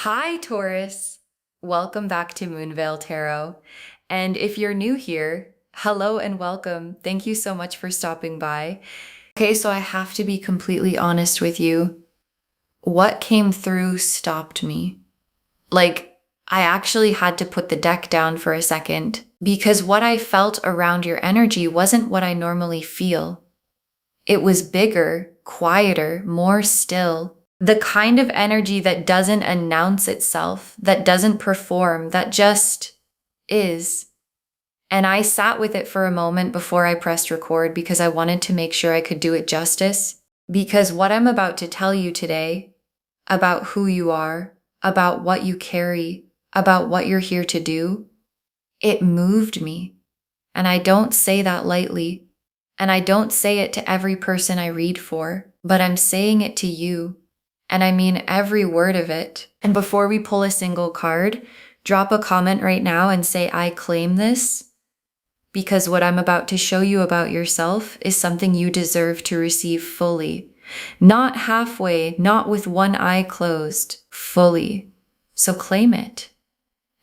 Hi, Taurus. Welcome back to Moonveil Tarot. And if you're new here, hello and welcome. Thank you so much for stopping by. Okay, so I have to be completely honest with you. What came through stopped me. I actually had to put the deck down for a second because what I felt around your energy wasn't what I normally feel. It was bigger, quieter, more still. The kind of energy that doesn't announce itself, that doesn't perform, that just is. And I sat with it for a moment before I pressed record because I wanted to make sure I could do it justice. Because what I'm about to tell you today about who you are, about what you carry, about what you're here to do, it moved me. And I don't say that lightly. And I don't say it to every person I read for, but I'm saying it to you. And I mean every word of it. And before we pull a single card, drop a comment right now and say, I claim this, because what I'm about to show you about yourself is something you deserve to receive fully. Not halfway, not with one eye closed, fully. So claim it.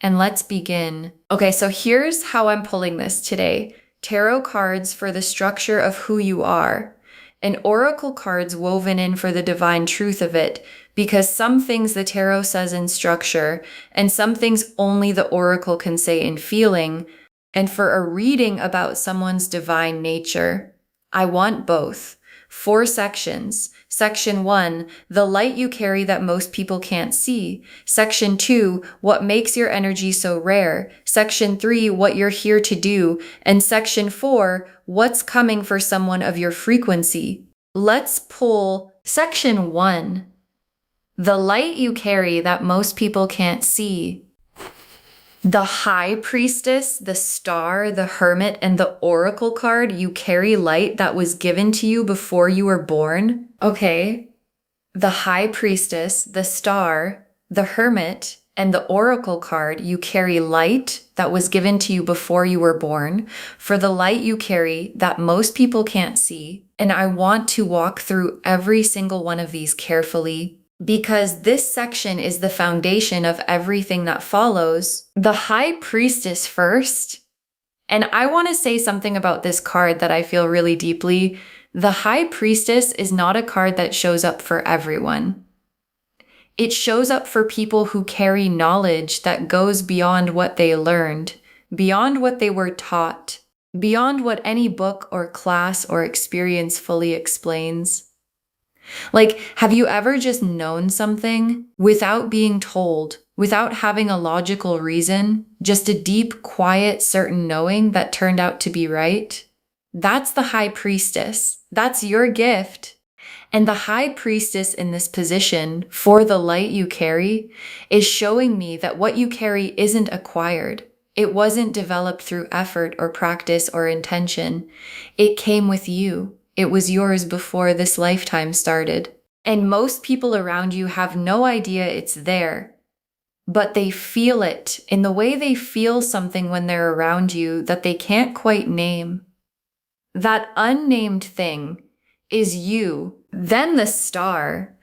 And let's begin. Okay, so here's how I'm pulling this today. Tarot cards for the structure of who you are, and oracle cards woven in for the divine truth of it, because some things the tarot says in structure, and some things only the oracle can say in feeling, and for a reading about someone's divine nature. I want both. 4 sections. Section 1, the light you carry that most people can't see. Section 2, what makes your energy so rare. Section 3, what you're here to do. And Section 4, what's coming for someone of your frequency. Let's pull Section 1, the light you carry that most people can't see. The High Priestess, the Star, the Hermit, and the Oracle card, you carry light that was given to you before you were born. Okay. The High Priestess, the Star, the Hermit, and the Oracle card, you carry light that was given to you before you were born, for the light you carry that most people can't see. And I want to walk through every single one of these carefully, because this section is the foundation of everything that follows. The High Priestess first, and I want to say something about this card that I feel really deeply. The High Priestess is not a card that shows up for everyone. It shows up for people who carry knowledge that goes beyond what they learned, beyond what they were taught, beyond what any book or class or experience fully explains. Have you ever just known something without being told, without having a logical reason, just a deep, quiet, certain knowing that turned out to be right? That's the High Priestess. That's your gift. And the High Priestess in this position, for the light you carry, is showing me that what you carry isn't acquired. It wasn't developed through effort or practice or intention. It came with you. It was yours before this lifetime started. And most people around you have no idea it's there, but they feel it in the way they feel something when they're around you that they can't quite name. That unnamed thing is you, then the star.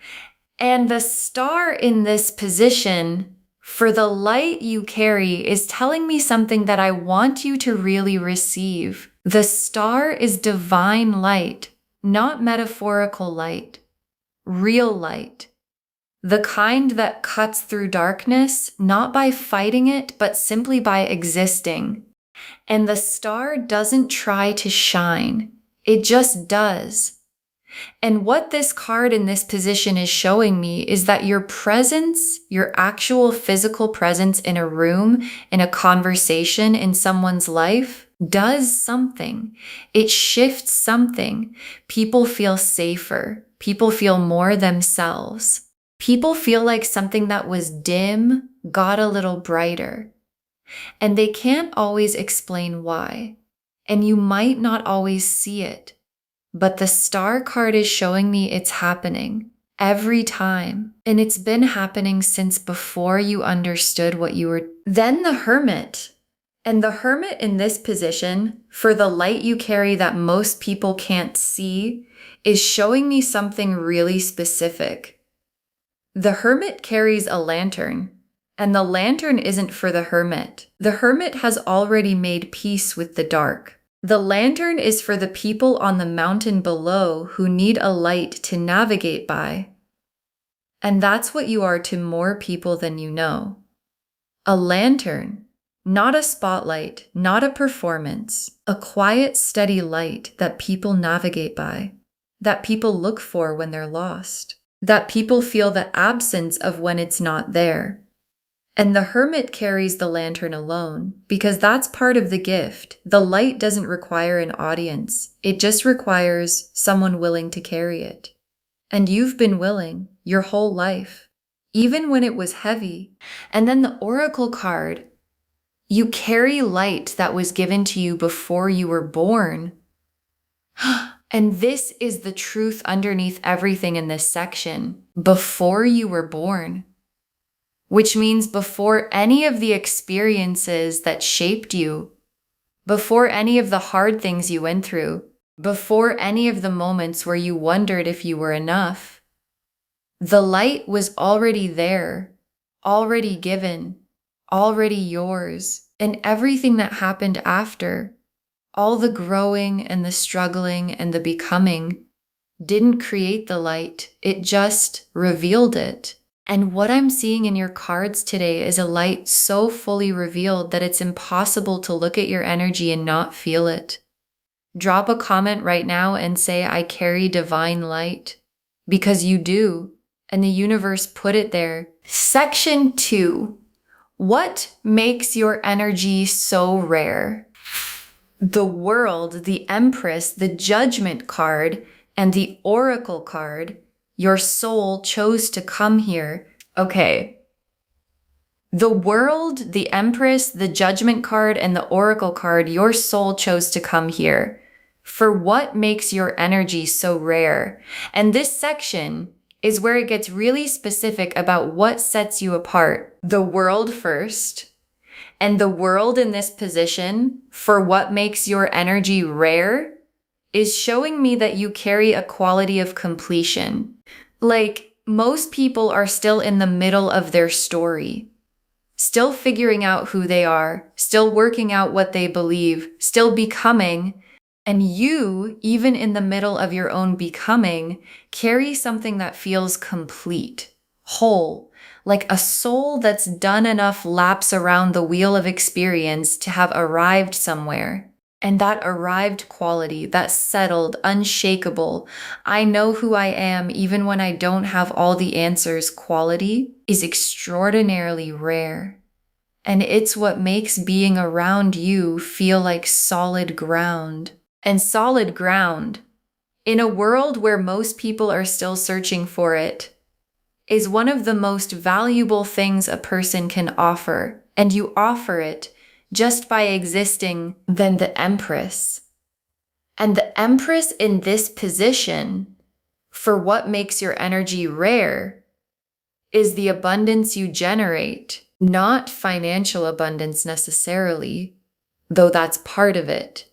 And the star in this position, for the light you carry, is telling me something that I want you to really receive. The star is divine light, not metaphorical light, real light. The kind that cuts through darkness, not by fighting it, but simply by existing. And the star doesn't try to shine, it just does. And what this card in this position is showing me is that your presence, your actual physical presence in a room, in a conversation, in someone's life, does something. It shifts something. People feel safer. People feel more themselves. People feel like something that was dim got a little brighter. And they can't always explain why. And you might not always see it. But the star card is showing me it's happening every time. And it's been happening since before you understood what you were. Then the Hermit. And the Hermit in this position, for the light you carry that most people can't see, is showing me something really specific. The Hermit carries a lantern, and the lantern isn't for the Hermit. The Hermit has already made peace with the dark. The lantern is for the people on the mountain below who need a light to navigate by. And that's what you are to more people than you know. A lantern, not a spotlight, not a performance, a quiet, steady light that people navigate by, that people look for when they're lost, that people feel the absence of when it's not there. And the Hermit carries the lantern alone because that's part of the gift. The light doesn't require an audience. It just requires someone willing to carry it. And you've been willing your whole life, even when it was heavy. And then the Oracle card, you carry light that was given to you before you were born. And this is the truth underneath everything in this section. Before you were born. Which means before any of the experiences that shaped you, before any of the hard things you went through, before any of the moments where you wondered if you were enough, the light was already there, already given, already yours. And everything that happened after, all the growing and the struggling and the becoming, didn't create the light, it just revealed it. And what I'm seeing in your cards today is a light so fully revealed that it's impossible to look at your energy and not feel it. Drop a comment right now and say, I carry divine light. Because you do, and the universe put it there. Section 2. What makes your energy so rare? The World, the Empress, the Judgment card, and the Oracle card. Your soul chose to come here. Okay. The World, the Empress, the Judgment card, and the Oracle card, your soul chose to come here. For what makes your energy so rare? And this section is where it gets really specific about what sets you apart. The World first, and the World in this position, for what makes your energy rare, is showing me that you carry a quality of completion. Like, most people are still in the middle of their story, still figuring out who they are, still working out what they believe, still becoming. And you, even in the middle of your own becoming, carry something that feels complete, whole, like a soul that's done enough laps around the wheel of experience to have arrived somewhere. And that arrived quality, that settled, unshakable, I know who I am even when I don't have all the answers quality, is extraordinarily rare. And it's what makes being around you feel like solid ground. And solid ground, in a world where most people are still searching for it, is one of the most valuable things a person can offer. And you offer it just by existing. Than the Empress. And the Empress in this position, for what makes your energy rare, is the abundance you generate, not financial abundance necessarily, though that's part of it,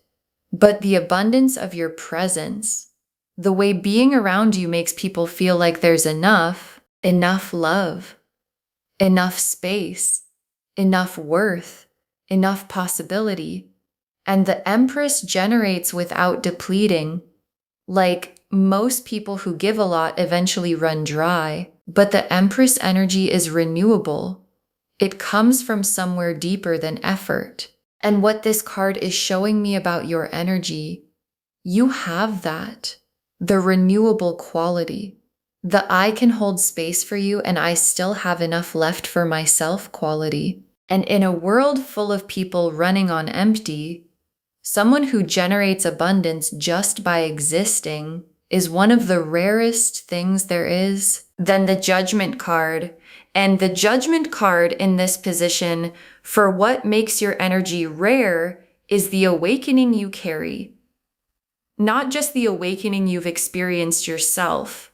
but the abundance of your presence. The way being around you makes people feel like there's enough love, enough space, enough worth, enough possibility. And the Empress generates without depleting. Like, most people who give a lot eventually run dry, but the Empress energy is renewable. It comes from somewhere deeper than effort. And what this card is showing me about your energy, you have that. The renewable quality. The I can hold space for you and I still have enough left for myself quality. And in a world full of people running on empty, someone who generates abundance just by existing is one of the rarest things there is. Then the Judgment card. And the Judgment card in this position, for what makes your energy rare, is the awakening you carry. Not just the awakening you've experienced yourself,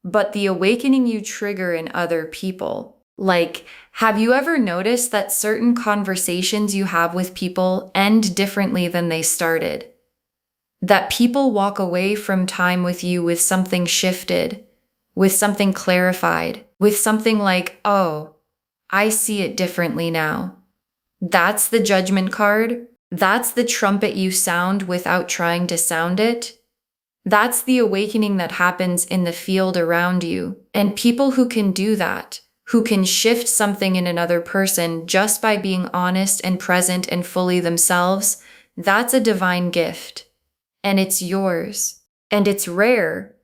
but the awakening you trigger in other people. Like, have you ever noticed that certain conversations you have with people end differently than they started? That people walk away from time with you with something shifted, with something clarified, with something like, oh, I see it differently now. That's the Judgment card. That's the trumpet you sound without trying to sound it. That's the awakening that happens in the field around you. And people who can do that, who can shift something in another person just by being honest and present and fully themselves, that's a divine gift. And it's yours. And it's rare.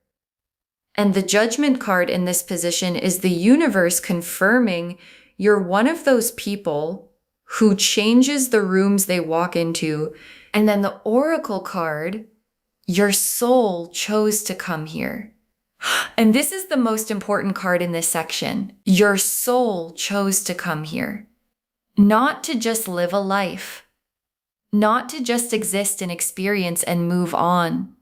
And the Judgment card in this position is the universe confirming you're one of those people who changes the rooms they walk into. And then the Oracle card, your soul chose to come here. And this is the most important card in this section. Your soul chose to come here. Not to just live a life. Not to just exist and experience and move on.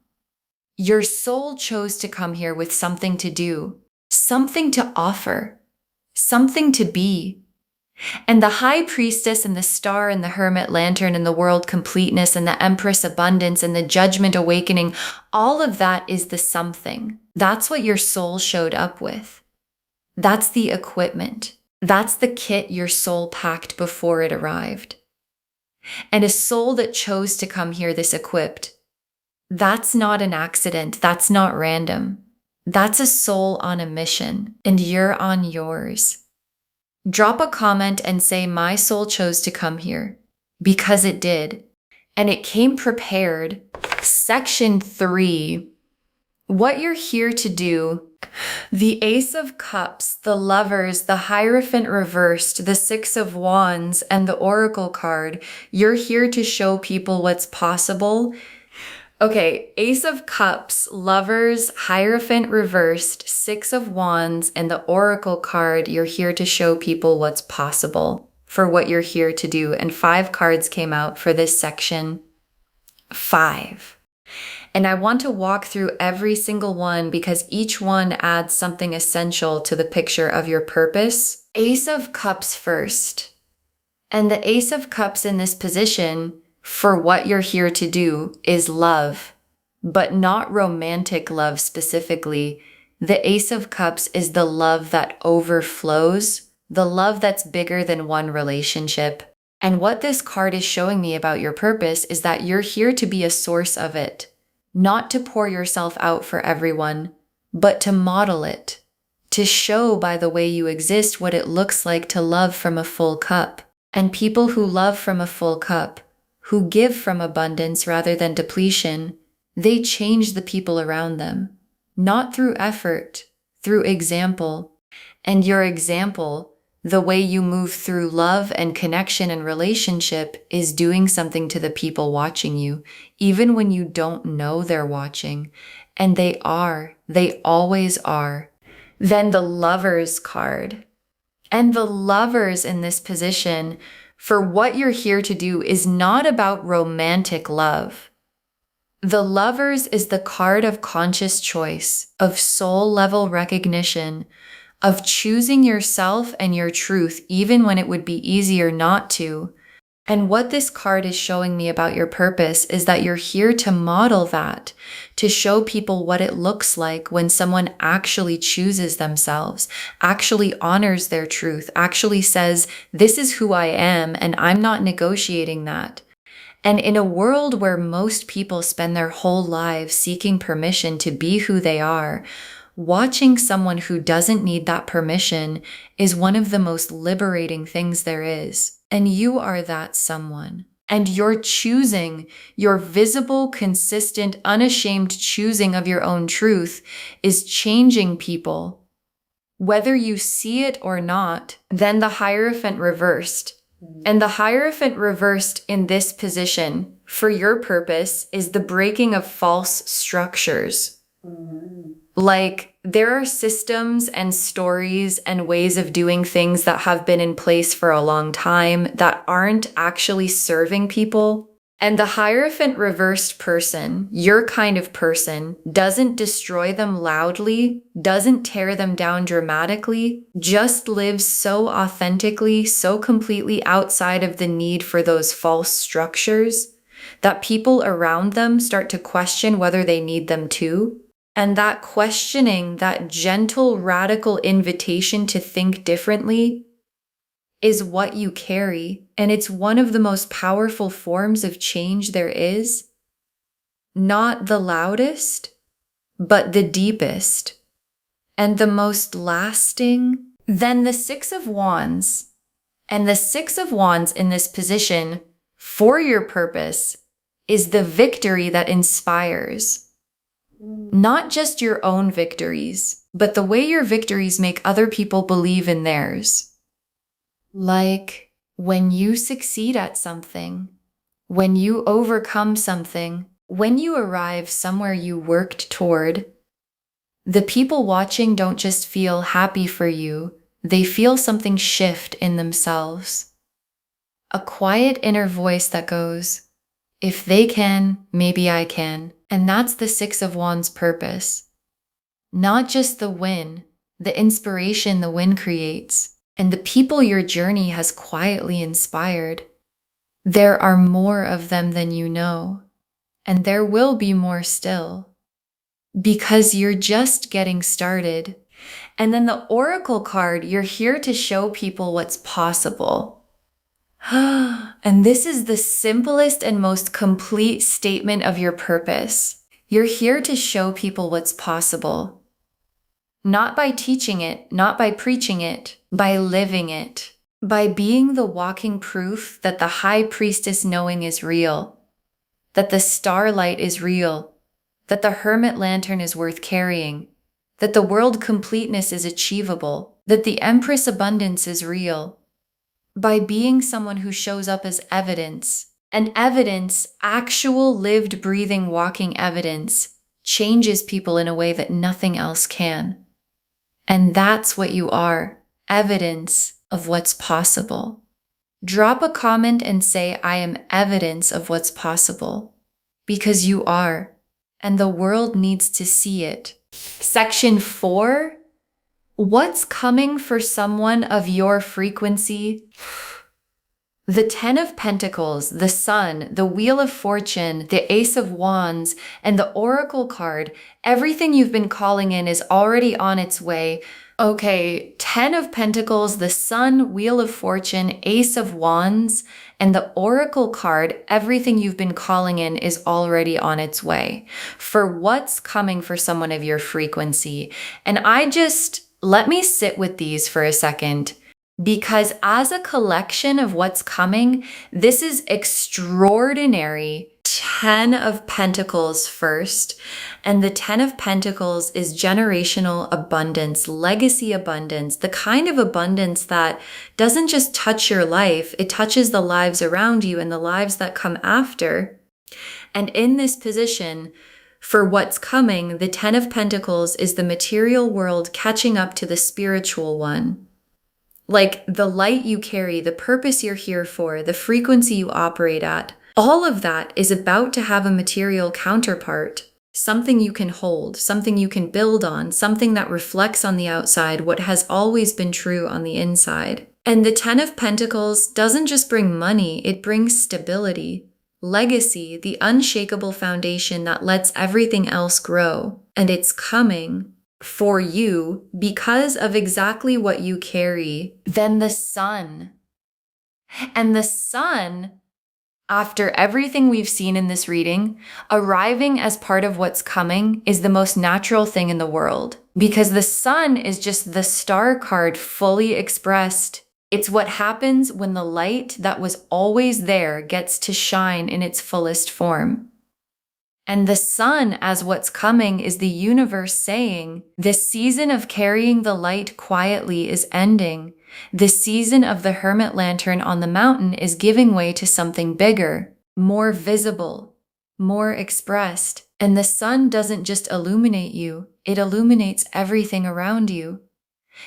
Your soul chose to come here with something to do, something to offer, something to be. And the High Priestess and the Star and the Hermit Lantern and the World Completeness and the Empress Abundance and the Judgment Awakening, all of that is the something. That's what your soul showed up with. That's the equipment. That's the kit your soul packed before it arrived. And a soul that chose to come here this equipped, that's not an accident. That's not random. That's a soul on a mission, and you're on yours. Drop a comment and say, my soul chose to come here, because it did. And it came prepared. Section 3, what you're here to do. The Ace of Cups, the Lovers, the Hierophant reversed, the Six of Wands, and the Oracle card. You're here to show people what's possible. Okay, Ace of Cups, Lovers, Hierophant reversed, Six of Wands, and the Oracle card. You're here to show people what's possible for what you're here to do. And 5 cards came out for this section. 5. And I want to walk through every single one because each one adds something essential to the picture of your purpose. Ace of Cups first. And the Ace of Cups in this position for what you're here to do is love, but not romantic love specifically. The Ace of Cups is the love that overflows, the love that's bigger than one relationship. And what this card is showing me about your purpose is that you're here to be a source of it, not to pour yourself out for everyone, but to model it, to show by the way you exist what it looks like to love from a full cup. And people who love from a full cup, who give from abundance rather than depletion, they change the people around them, not through effort, through example. And your example, the way you move through love and connection and relationship, is doing something to the people watching you, even when you don't know they're watching. And they always are. Then the Lovers card. And the Lovers in this position, for what you're here to do, is not about romantic love. The Lovers is the card of conscious choice, of soul level recognition, of choosing yourself and your truth even when it would be easier not to. And what this card is showing me about your purpose is that you're here to model that, to show people what it looks like when someone actually chooses themselves, actually honors their truth, actually says, this is who I am and I'm not negotiating that. And in a world where most people spend their whole lives seeking permission to be who they are, watching someone who doesn't need that permission is one of the most liberating things there is. And you are that someone. And your choosing, your visible, consistent, unashamed choosing of your own truth is changing people. Whether you see it or not, then the Hierophant reversed. And the Hierophant reversed in this position for your purpose is the breaking of false structures. Like, there are systems and stories and ways of doing things that have been in place for a long time that aren't actually serving people. And the Hierophant reversed person, your kind of person, doesn't destroy them loudly, doesn't tear them down dramatically, just lives so authentically, so completely outside of the need for those false structures that people around them start to question whether they need them too. And that questioning, that gentle, radical invitation to think differently is what you carry. And it's one of the most powerful forms of change there is. Not the loudest, but the deepest and the most lasting. Then the Six of Wands. And the Six of Wands in this position for your purpose is the victory that inspires. Not just your own victories, but the way your victories make other people believe in theirs. Like when you succeed at something, when you overcome something, when you arrive somewhere you worked toward, the people watching don't just feel happy for you, they feel something shift in themselves. A quiet inner voice that goes, if they can, maybe I can. And that's the Six of Wands purpose. Not just the win, the inspiration the win creates, and the people your journey has quietly inspired. There are more of them than you know, and there will be more still, because you're just getting started. And then the Oracle card, you're here to show people what's possible. And this is the simplest and most complete statement of your purpose. You're here to show people what's possible. Not by teaching it, not by preaching it, by living it. By being the walking proof that the high priestess knowing is real. That the starlight is real. That the hermit lantern is worth carrying. That the world completeness is achievable. That the empress abundance is real. By being someone who shows up as evidence. And evidence, actual lived, breathing, walking evidence, changes people in a way that nothing else can. And that's what you are, evidence of what's possible. Drop a comment and say, I am evidence of what's possible. Because you are, and the world needs to see it. Section 4. What's coming for someone of your frequency? The Ten of Pentacles, the Sun, the Wheel of Fortune, the Ace of Wands, and the Oracle card, everything you've been calling in is already on its way. Okay, Ten of Pentacles, the Sun, Wheel of Fortune, Ace of Wands, and the Oracle card, everything you've been calling in is already on its way. For what's coming for someone of your frequency. And let me sit with these for a second, because as a collection of what's coming, this is extraordinary. Ten of Pentacles first, and the Ten of Pentacles is generational abundance, legacy abundance, the kind of abundance that doesn't just touch your life, it touches the lives around you and the lives that come after. And in this position, for what's coming, the Ten of Pentacles is the material world catching up to the spiritual one. Like the light you carry, the purpose you're here for, the frequency you operate at, all of that is about to have a material counterpart, something you can hold, something you can build on, something that reflects on the outside what has always been true on the inside. And the Ten of Pentacles doesn't just bring money, it brings stability. Legacy, the unshakable foundation that lets everything else grow. And it's coming for you because of exactly what you carry. Then the Sun. And the Sun, after everything we've seen in this reading, arriving as part of what's coming is the most natural thing in the world. Because the Sun is just the star card fully expressed. It's what happens when the light that was always there gets to shine in its fullest form. And the Sun, as what's coming, is the universe saying, this season of carrying the light quietly is ending. The season of the hermit lantern on the mountain is giving way to something bigger, more visible, more expressed. And the Sun doesn't just illuminate you, it illuminates everything around you.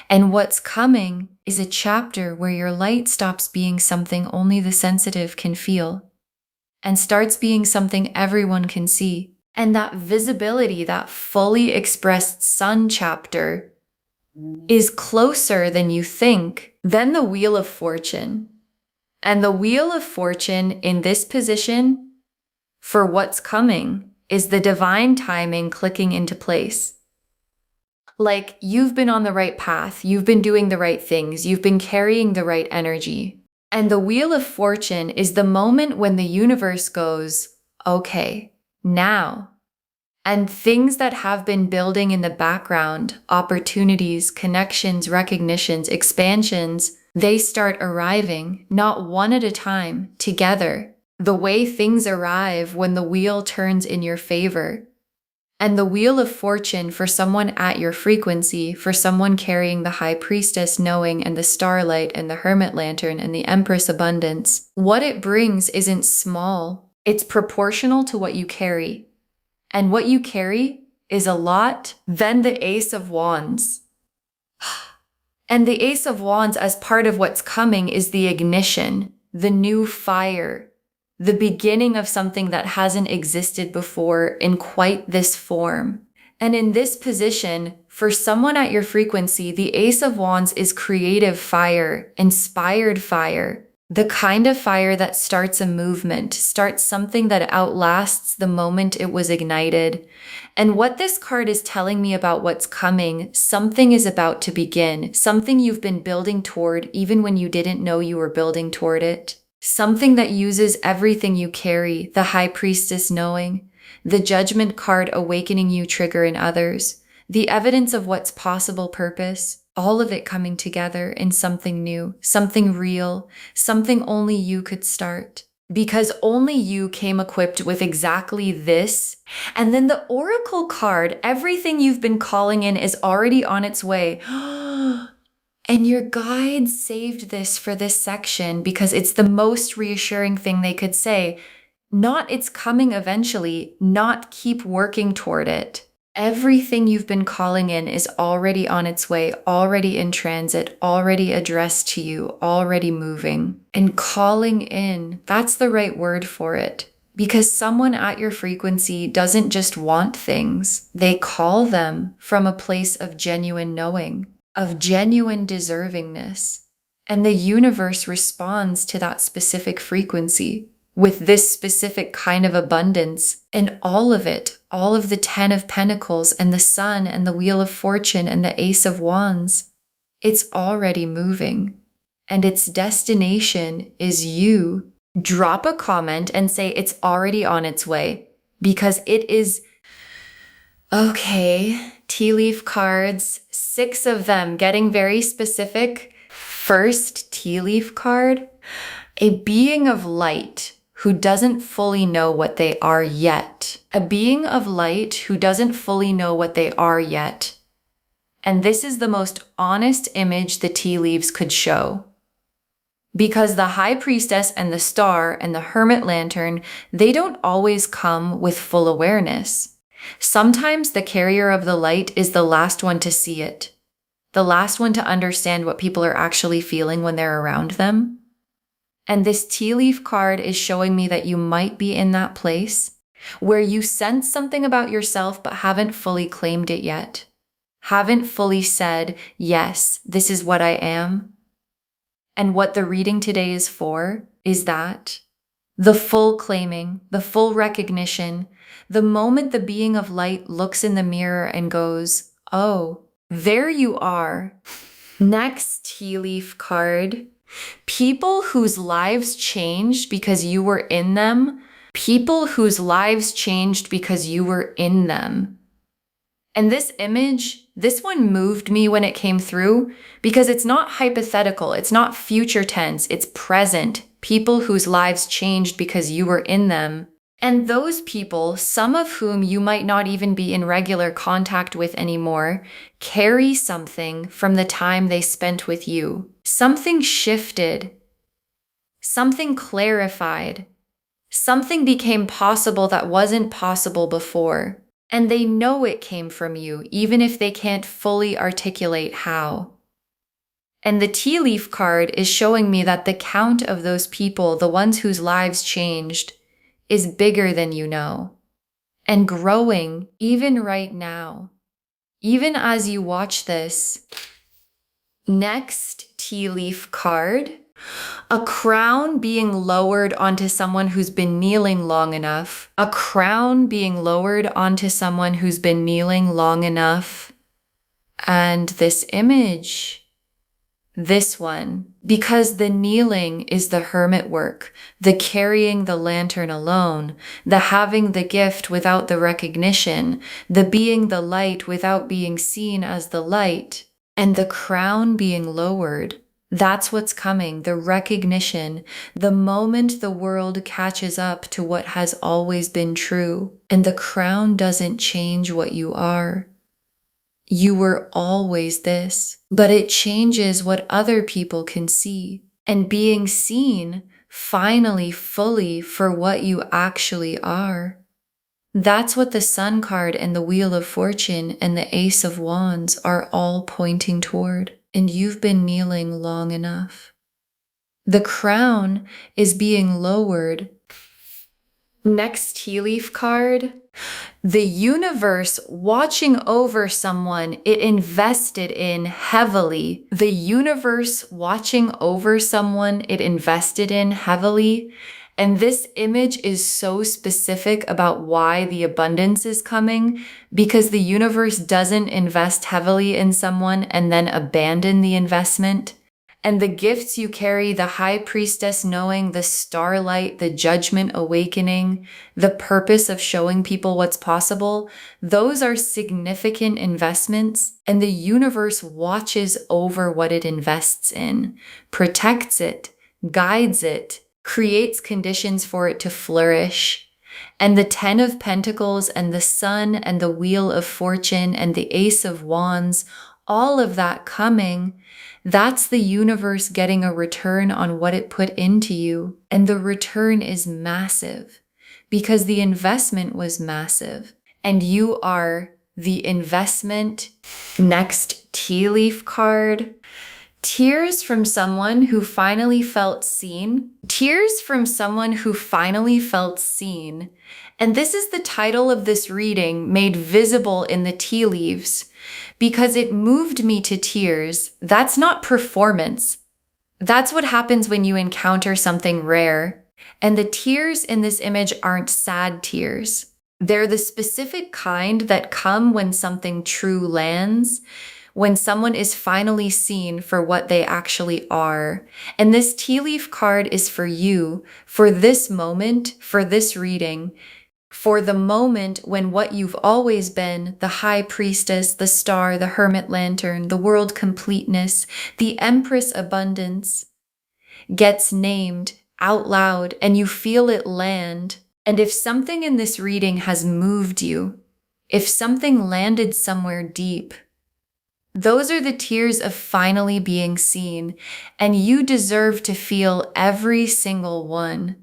And what's coming is a chapter where your light stops being something only the sensitive can feel and starts being something everyone can see. And that visibility, that fully expressed Sun chapter is closer than you think. Then the Wheel of Fortune. And the Wheel of Fortune in this position for what's coming is the divine timing clicking into place. Like, you've been on the right path, you've been doing the right things, you've been carrying the right energy. And the Wheel of Fortune is the moment when the universe goes, okay, now. And things that have been building in the background, opportunities, connections, recognitions, expansions, they start arriving, not one at a time, together. The way things arrive when the wheel turns in your favor. And the Wheel of Fortune, for someone at your frequency, for someone carrying the High Priestess knowing and the Starlight and the Hermit Lantern and the Empress Abundance, what it brings isn't small. It's proportional to what you carry. And what you carry is a lot. Then the Ace of Wands. And the Ace of Wands, as part of what's coming, is the ignition, the new fire, the beginning of something that hasn't existed before in quite this form. And in this position, for someone at your frequency, the Ace of Wands is creative fire, inspired fire, the kind of fire that starts a movement, starts something that outlasts the moment it was ignited. And what this card is telling me about what's coming, something is about to begin, something you've been building toward even when you didn't know you were building toward it. Something that uses everything you carry, the High Priestess knowing, the Judgment card awakening you trigger in others, the evidence of what's possible purpose, all of it coming together in something new, something real, something only you could start. Because only you came equipped with exactly this. And then the Oracle card, everything you've been calling in is already on its way. And your guides saved this for this section because it's the most reassuring thing they could say. Not it's coming eventually, not keep working toward it. Everything you've been calling in is already on its way, already in transit, already addressed to you, already moving. And calling in, that's the right word for it. Because someone at your frequency doesn't just want things, they call them from a place of genuine knowing, of genuine deservingness. And the universe responds to that specific frequency with this specific kind of abundance. And all of it, all of the 10 of Pentacles and the Sun and the Wheel of Fortune and the Ace of Wands, it's already moving. And its destination is you. Drop a comment and say it's already on its way, because it is. Okay, tea leaf cards, 6 of them, getting very specific. First tea leaf card, a being of light who doesn't fully know what they are yet. A being of light who doesn't fully know what they are yet. And this is the most honest image the tea leaves could show. Because the High Priestess and the Star and the Hermit Lantern, they don't always come with full awareness. Sometimes the carrier of the light is the last one to see it, the last one to understand what people are actually feeling when they're around them. And this tea leaf card is showing me that you might be in that place where you sense something about yourself but haven't fully claimed it yet. Haven't fully said, yes, this is what I am. And what the reading today is for is that the full claiming, the full recognition, the moment the being of light looks in the mirror and goes, oh, there you are. Next tea leaf card. People whose lives changed because you were in them. People whose lives changed because you were in them. And this image, this one moved me when it came through because it's not hypothetical. It's not future tense. It's present. People whose lives changed because you were in them. And those people, some of whom you might not even be in regular contact with anymore, carry something from the time they spent with you. Something shifted. Something clarified. Something became possible that wasn't possible before. And they know it came from you, even if they can't fully articulate how. And the tea leaf card is showing me that the count of those people, the ones whose lives changed, is bigger than you know, and growing even right now, even as you watch this. Next tea leaf card, A crown being lowered onto someone who's been kneeling long enough. A crown being lowered onto someone who's been kneeling long enough. And this image, this one, because the kneeling is the hermit work, the carrying the lantern alone, the having the gift without the recognition, the being the light without being seen as the light, and the crown being lowered. That's what's coming, the recognition, the moment the world catches up to what has always been true, and the crown doesn't change what you are. You were always this, but it changes what other people can see. And being seen finally fully for what you actually are. That's what the Sun card and the Wheel of Fortune and the Ace of Wands are all pointing toward. And you've been kneeling long enough. The crown is being lowered. Next tea leaf card. The universe watching over someone it invested in heavily. The universe watching over someone it invested in heavily. And this image is so specific about why the abundance is coming, because the universe doesn't invest heavily in someone and then abandon the investment. And the gifts you carry, the high priestess knowing, the starlight, the judgment awakening, the purpose of showing people what's possible, those are significant investments, and the universe watches over what it invests in, protects it, guides it, creates conditions for it to flourish. And the 10 of Pentacles and the Sun and the Wheel of Fortune and the Ace of Wands, all of that coming, that's the universe getting a return on what it put into you. And the return is massive because the investment was massive. And you are the investment. Next tea leaf card. Tears from someone who finally felt seen. Tears from someone who finally felt seen. And this is the title of this reading made visible in the tea leaves because it moved me to tears. That's not performance. That's what happens when you encounter something rare. And the tears in this image aren't sad tears. They're the specific kind that come when something true lands, when someone is finally seen for what they actually are. And this tea leaf card is for you, for this moment, for this reading, for the moment when what you've always been, the high priestess, the star, the hermit lantern, the world completeness, the empress abundance, gets named out loud and you feel it land. And if something in this reading has moved you, if something landed somewhere deep, those are the tears of finally being seen, and you deserve to feel every single one.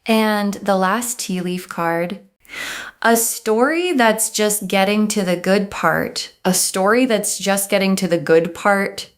And the last tea leaf card, a story that's just getting to the good part, a story that's just getting to the good part.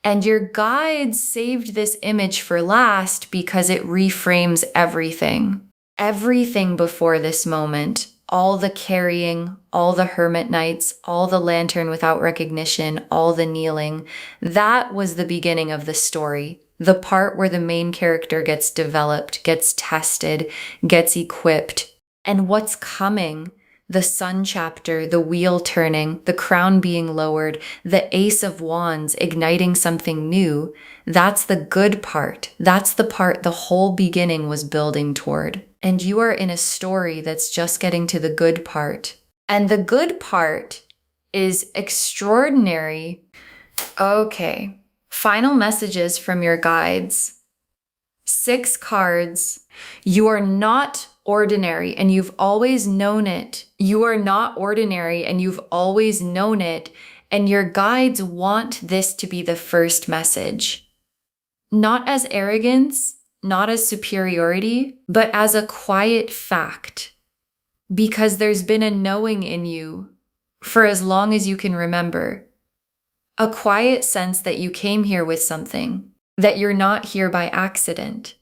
And your guides saved this image for last because it reframes everything. Everything before this moment. All the carrying, all the hermit nights, all the lantern without recognition, all the kneeling. That was the beginning of the story. The part where the main character gets developed, gets tested, gets equipped. And what's coming? The Sun chapter, the wheel turning, the crown being lowered, the Ace of Wands igniting something new. That's the good part. That's the part the whole beginning was building toward. And you are in a story that's just getting to the good part. And the good part is extraordinary. Okay. Final messages from your guides. 6 cards. You are not ordinary and you've always known it. You are not ordinary and you've always known it. And your guides want this to be the first message. Not as arrogance, not as superiority, but as a quiet fact. Because there's been a knowing in you for as long as you can remember. A quiet sense that you came here with something, that you're not here by accident,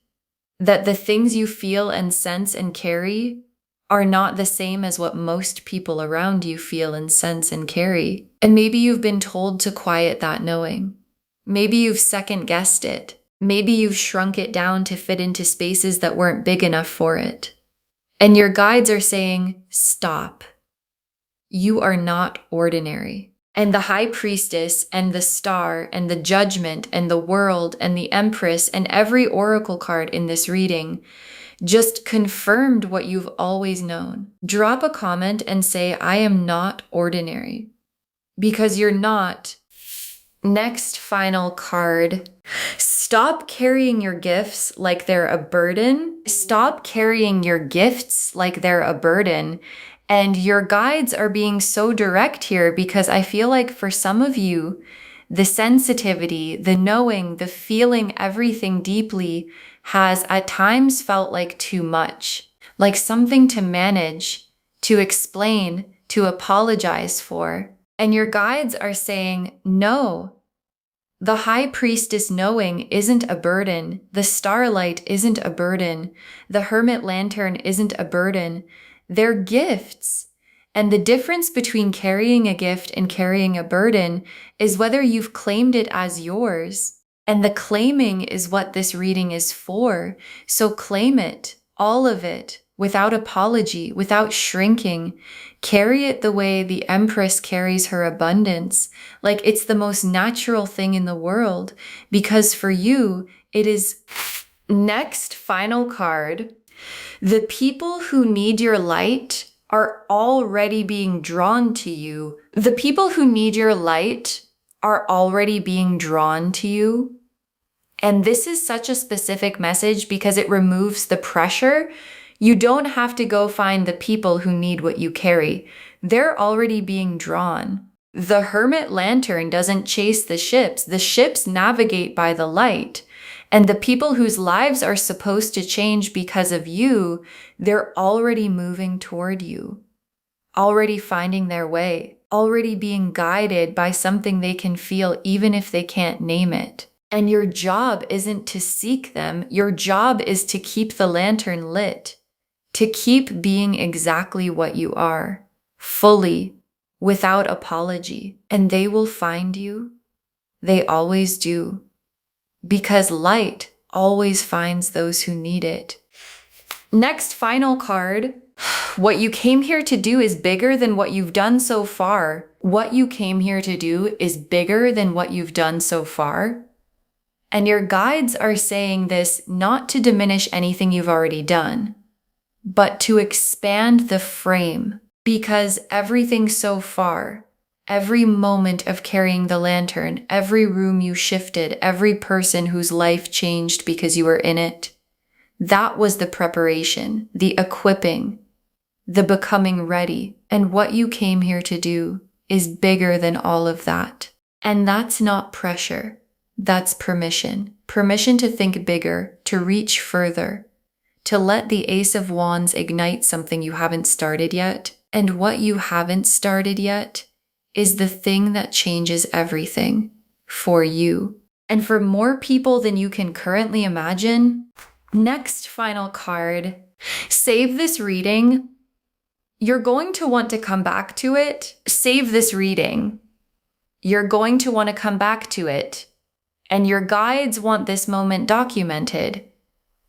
that the things you feel and sense and carry are not the same as what most people around you feel and sense and carry. And maybe you've been told to quiet that knowing. Maybe you've second guessed it. Maybe you've shrunk it down to fit into spaces that weren't big enough for it. And your guides are saying, stop. You are not ordinary. And the High Priestess and the Star and the Judgment and the World and the Empress and every oracle card in this reading just confirmed what you've always known. Drop a comment and say, I am not ordinary. Because you're not. Next final card. Stop carrying your gifts like they're a burden. Stop carrying your gifts like they're a burden. And your guides are being so direct here because I feel like for some of you, the sensitivity, the knowing, the feeling everything deeply has at times felt like too much, like something to manage, to explain, to apologize for. And your guides are saying, no, the High Priestess knowing isn't a burden. The Starlight isn't a burden. The Hermit Lantern isn't a burden. They're gifts. And the difference between carrying a gift and carrying a burden is whether you've claimed it as yours. And the claiming is what this reading is for. So claim it, all of it, without apology, without shrinking. Carry it the way the Empress carries her abundance, like it's the most natural thing in the world, because for you, it is. Next final card. The people who need your light are already being drawn to you. The people who need your light are already being drawn to you. And this is such a specific message because it removes the pressure. You don't have to go find the people who need what you carry. They're already being drawn. The Hermit Lantern doesn't chase the ships. The ships navigate by the light. And the people whose lives are supposed to change because of you, they're already moving toward you, already finding their way, already being guided by something they can feel even if they can't name it. And your job isn't to seek them. Your job is to keep the lantern lit, to keep being exactly what you are, fully, without apology. And they will find you. They always do. Because light always finds those who need it. Next final card. What you came here to do is bigger than what you've done so far. What you came here to do is bigger than what you've done so far. And your guides are saying this not to diminish anything you've already done, but to expand the frame. Because everything so far, every moment of carrying the lantern, every room you shifted, every person whose life changed because you were in it, that was the preparation, the equipping, the becoming ready. And what you came here to do is bigger than all of that. And that's not pressure. That's permission. Permission to think bigger, to reach further, to let the Ace of Wands ignite something you haven't started yet. And what you haven't started yet is the thing that changes everything for you and for more people than you can currently imagine. Next final card. Save this reading. You're going to want to come back to it. Save this reading. You're going to want to come back to it. And your guides want this moment documented.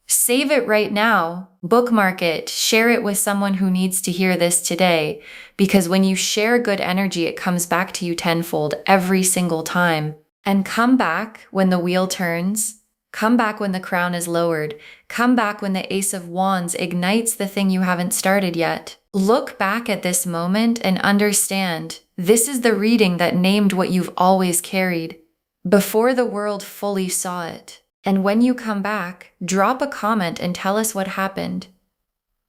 Save it right now, bookmark it, share it with someone who needs to hear this today, because when you share good energy, it comes back to you tenfold every single time. And come back when the wheel turns, come back when the crown is lowered, come back when the Ace of Wands ignites the thing you haven't started yet. Look back at this moment and understand this is the reading that named what you've always carried before the world fully saw it. And when you come back, drop a comment and tell us what happened.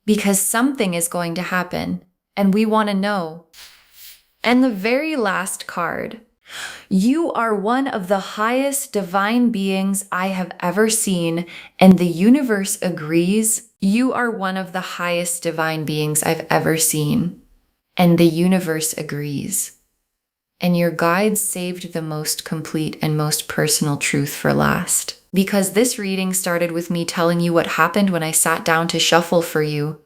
Because something is going to happen, and we want to know. And the very last card. You are one of the highest divine beings I have ever seen, and the universe agrees. You are one of the highest divine beings I've ever seen, and the universe agrees. And your guides saved the most complete and most personal truth for last. Because this reading started with me telling you what happened when I sat down to shuffle for you,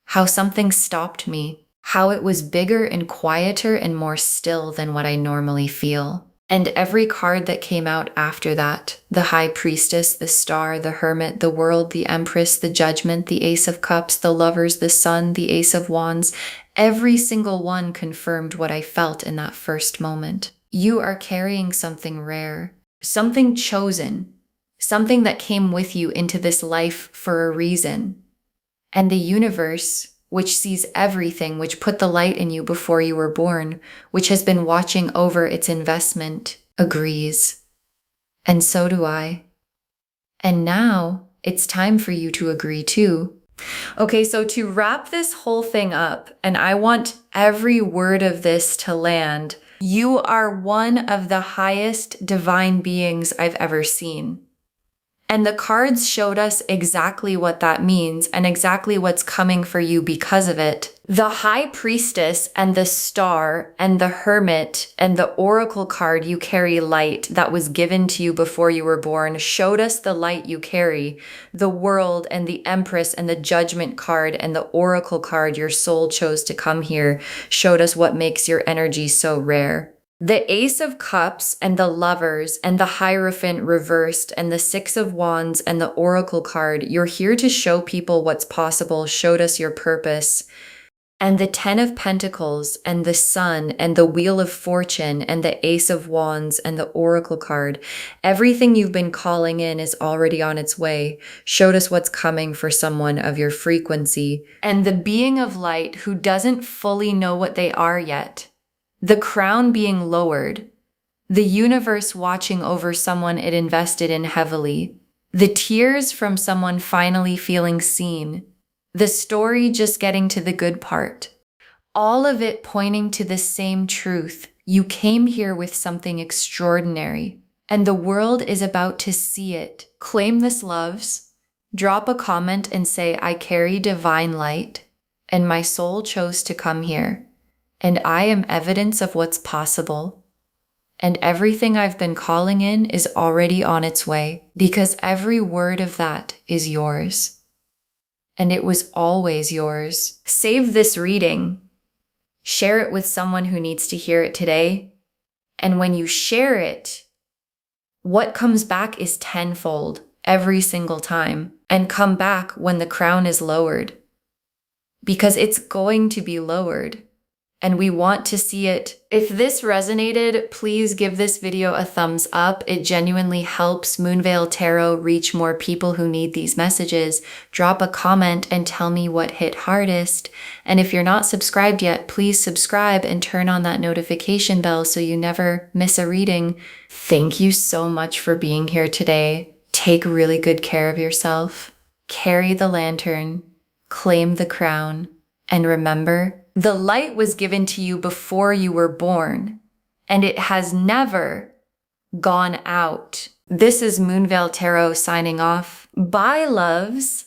how something stopped me, how it was bigger and quieter and more still than what I normally feel. And every card that came out after that, the High Priestess, the Star, the Hermit, the World, the Empress, the Judgment, the Ace of Cups, the Lovers, the Sun, the Ace of Wands, every single one confirmed what I felt in that first moment. You are carrying something rare, something chosen, something that came with you into this life for a reason. And the universe, which sees everything, which put the light in you before you were born, which has been watching over its investment, agrees. And so do I. And now it's time for you to agree too. Okay, so to wrap this whole thing up, and I want every word of this to land, you are one of the highest divine beings I've ever seen. And the cards showed us exactly what that means and exactly what's coming for you because of it. The High Priestess and the Star and the Hermit and the Oracle card you carry light that was given to you before you were born showed us the light you carry. The World and the Empress and the Judgment card and the Oracle card your soul chose to come here showed us what makes your energy so rare. The Ace of Cups and the Lovers and the Hierophant reversed and the Six of Wands and the Oracle card, you're here to show people what's possible, showed us your purpose. And the Ten of Pentacles and the Sun and the Wheel of Fortune and the Ace of Wands and the Oracle card, everything you've been calling in is already on its way, showed us what's coming for someone of your frequency. And the Being of Light who doesn't fully know what they are yet. The crown being lowered, the universe watching over someone it invested in heavily, the tears from someone finally feeling seen, the story just getting to the good part, all of it pointing to the same truth. You came here with something extraordinary, and the world is about to see it. Claim this, loves. Drop a comment and say, I carry divine light, and my soul chose to come here. And I am evidence of what's possible. And everything I've been calling in is already on its way, because every word of that is yours. And it was always yours. Save this reading. Share it with someone who needs to hear it today. And when you share it, what comes back is tenfold every single time. And come back when the crown is lowered. Because it's going to be lowered. And we want to see it. If this resonated, please give this video a thumbs up. It genuinely helps Moonveil Tarot reach more people who need these messages. Drop a comment and tell me what hit hardest. And if you're not subscribed yet, please subscribe and turn on that notification bell so you never miss a reading. Thank you so much for being here today. Take really good care of yourself. Carry the lantern. Claim the crown. And remember, the light was given to you before you were born, and it has never gone out. This is Moonveil Tarot signing off. Bye, loves.